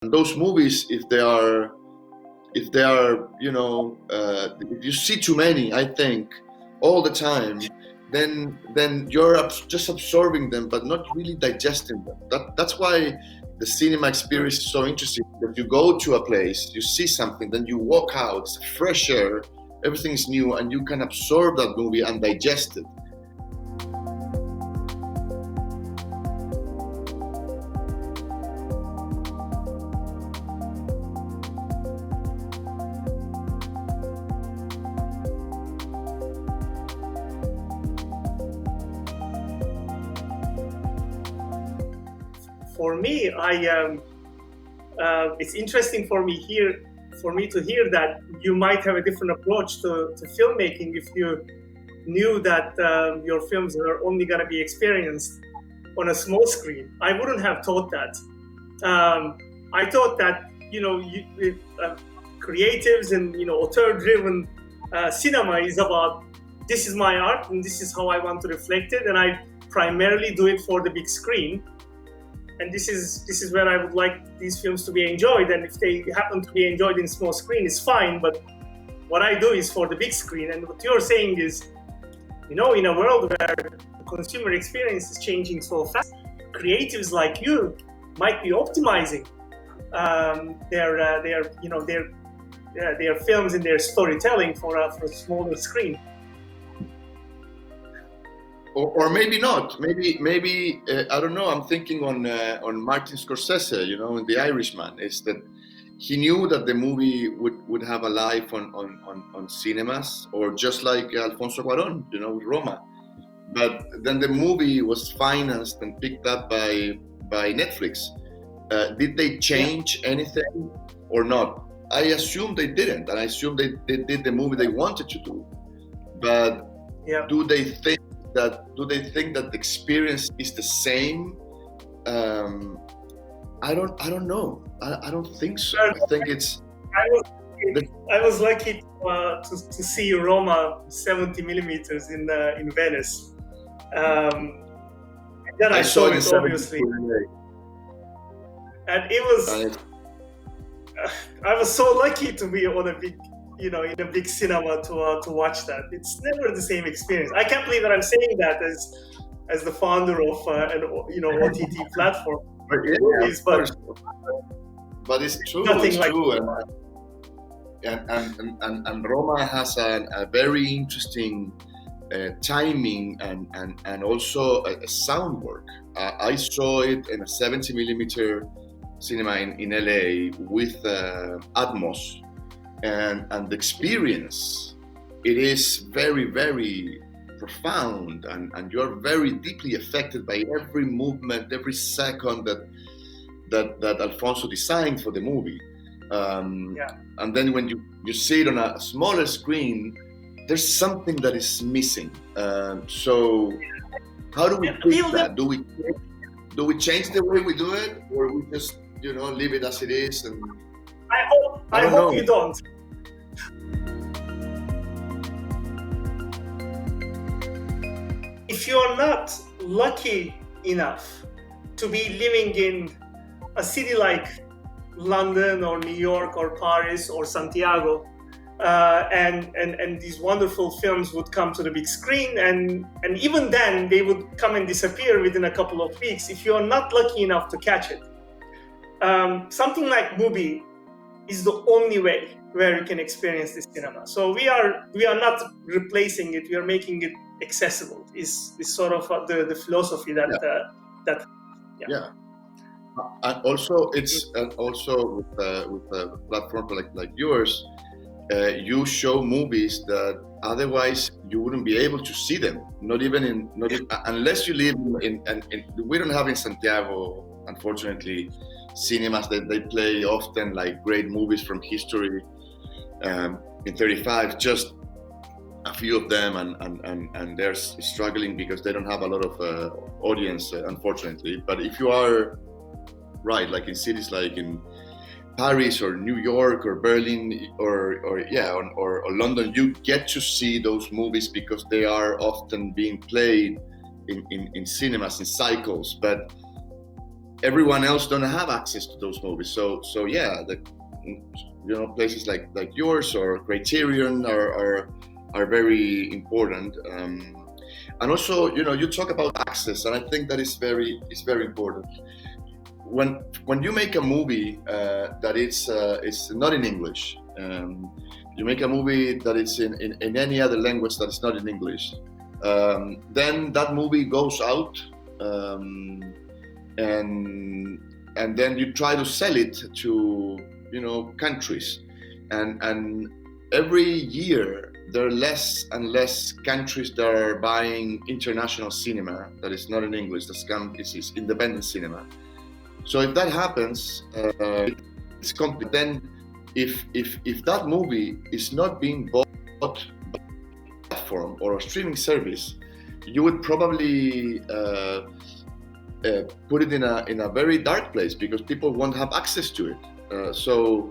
And those movies, if they are, if you see too many, I think, all the time, then you're just absorbing them, but not really digesting them. That's why the cinema experience is so interesting. That you go to a place, you see something, then you walk out, it's fresh air, everything is new, and you can absorb that movie and digest it. For me, it's interesting for me to hear that you might have a different approach to filmmaking if you knew that your films are only going to be experienced on a small screen. I wouldn't have thought that. I thought that creatives and author-driven cinema is about, this is my art and this is how I want to reflect it, and I primarily do it for the big screen. And this is where I would like these films to be enjoyed. And if they happen to be enjoyed in small screen, it's fine. But what I do is for the big screen. And what you're saying is, in a world where the consumer experience is changing so fast, creatives like you might be optimizing their films and their storytelling for a smaller screen. Or maybe not. Maybe I don't know. I'm thinking on Martin Scorsese. In The Irishman, is that he knew that the movie would have a life on cinemas, or just like Alfonso Cuarón, with Roma. But then the movie was financed and picked up by Netflix. Did they change anything or not? I assume they didn't, and I assume they did the movie they wanted to do. But do they think that the experience is the same? I don't know. I don't think so. I think it's. I was lucky to see Roma 70 millimeters in Venice. And then I saw it obviously, and it was. I was so lucky to be on a big. In a big cinema to watch that. It's never the same experience. I can't believe that I'm saying that as the founder of an OTT platform. But it's true. Nothing it's true. And Roma has a very interesting timing and also a sound work. I saw it in a 70 millimeter cinema in LA with Atmos. And the experience, it is very, very profound, and you're very deeply affected by every movement, every second that Alfonso designed for the movie. And then when you see it on a smaller screen, there's something that is missing. So how do we fix that? Do we change the way we do it, or we just leave it as it is? And I hope you don't. If you're not lucky enough to be living in a city like London or New York or Paris or Santiago, and these wonderful films would come to the big screen, and even then they would come and disappear within a couple of weeks. If you're not lucky enough to catch it, something like MUBI is the only way where you can experience this cinema. So we are not replacing it. We are making it accessible. Is sort of the philosophy that. And also it's also with a platform like yours, you show movies that otherwise you wouldn't be able to see them. Not even unless you live in we don't have in Santiago, unfortunately, cinemas that they play often like great movies from history in 35, just a few of them, and they're struggling because they don't have a lot of audience, unfortunately. But if you are like in cities like in Paris or New York or Berlin or London, you get to see those movies because they are often being played in cinemas in cycles. But everyone else don't have access to those movies. So yeah, places like yours or Criterion are very important. And also, you talk about access, and I think that is very important. When you make a movie that it's not in English, you make a movie that it's in any other language that is not in English, then that movie goes out, and then you try to sell it to countries, and every year there are less and less countries that are buying international cinema that is not in English. Is independent cinema. So if that happens, it's complete. Then if that movie is not being bought by a platform or a streaming service, you would probably put it in a very dark place, because people won't have access to it. So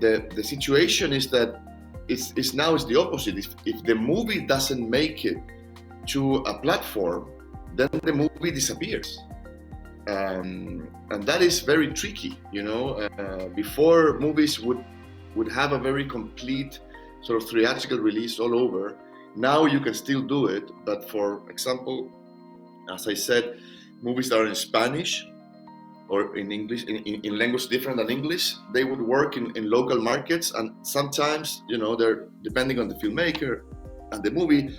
the situation is that it's now the opposite. If the movie doesn't make it to a platform, then the movie disappears. And that is very tricky, before movies would have a very complete sort of theatrical release all over. Now you can still do it, but for example, as I said, movies that are in Spanish or in English, in language different than English, they would work in local markets, and sometimes, they're depending on the filmmaker and the movie,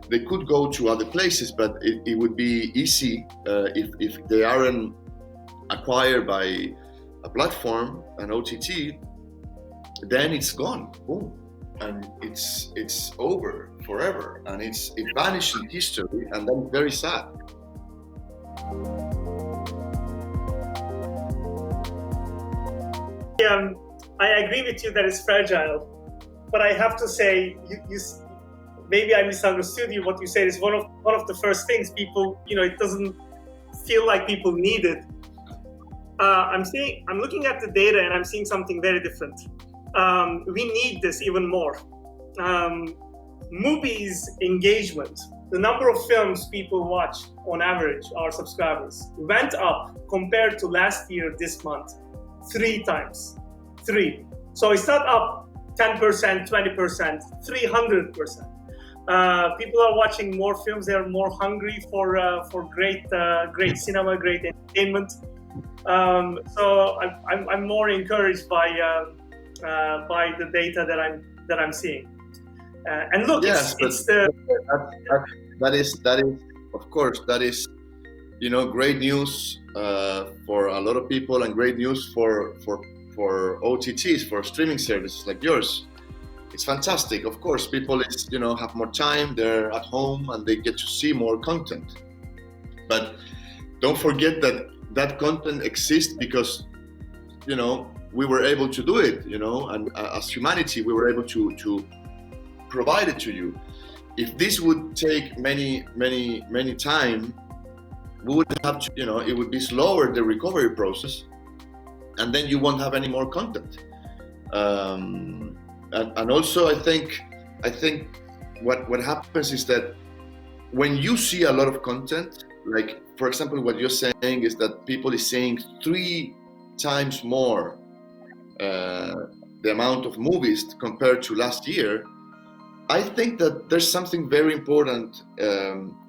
they could go to other places, but it would be easy if they aren't acquired by a platform, an OTT, then it's gone, boom, and it's over forever, and it vanished in history, and that's very sad. I agree with you that it's fragile, but I have to say, you maybe I misunderstood you. What you said is one of the first things people, it doesn't feel like people need it. I'm looking at the data and I'm seeing something very different. We need this even more. MUBI's engagement, the number of films people watch on average, our subscribers, went up compared to last year this month 3 times. 3. So it's not up 10%, 20%, 300%. People are watching more films. They are more hungry for great cinema, great entertainment. So I'm more encouraged by the data that I'm seeing. And look, yes, it's the that is of course great news for a lot of people, and great news for OTTs, for streaming services like yours. It's fantastic. Of course, people have more time, they're at home, and they get to see more content. But don't forget that content exists because we were able to do it, and as humanity we were able to provide it to you. If this would take many time, we would have to, it would be slower, the recovery process, and then you won't have any more content. And also I think what happens is that when you see a lot of content, like for example what you're saying is that people is seeing 3 times more the amount of movies compared to last year, I think that there's something very important,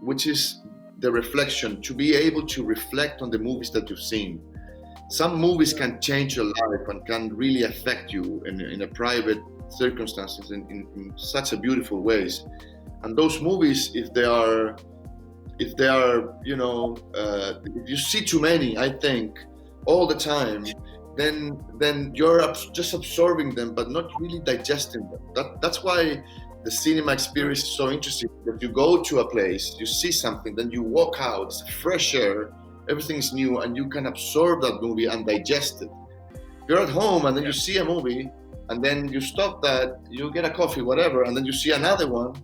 which is the reflection, to be able to reflect on the movies that you've seen. Some movies can change your life and can really affect you in a private circumstances in such a beautiful ways. And those movies, if they are if you see too many, I think, all the time, then you're just absorbing them but not really digesting them. That's why the cinema experience is so interesting. That you go to a place, you see something, then you walk out, it's fresh air, everything is new, and you can absorb that movie and digest it. You're at home and then you see a movie, and then you stop that, you get a coffee, whatever, and then you see another one,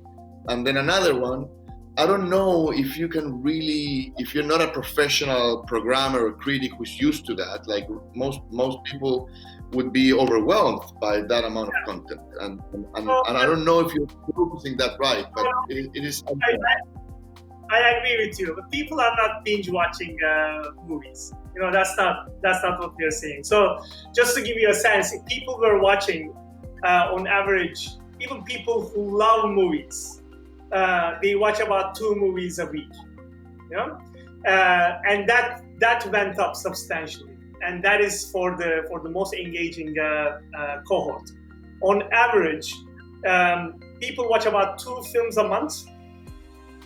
and then another one. I don't know if you can really, if you're not a professional programmer or critic who's used to that, like most people would be overwhelmed by that amount of content. And I don't know if you're focusing that right, but it is. I agree with you, but people are not binge watching movies. That's not what we are saying. So just to give you a sense, if people were watching, on average, even people who love movies, they watch about 2 movies a week. And that went up substantially, and that is for the most engaging cohort. On average, people watch about 2 films a month,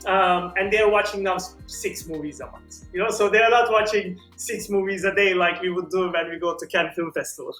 and they're watching now 6 movies a month. So they're not watching 6 movies a day like we would do when we go to Cannes Film Festival.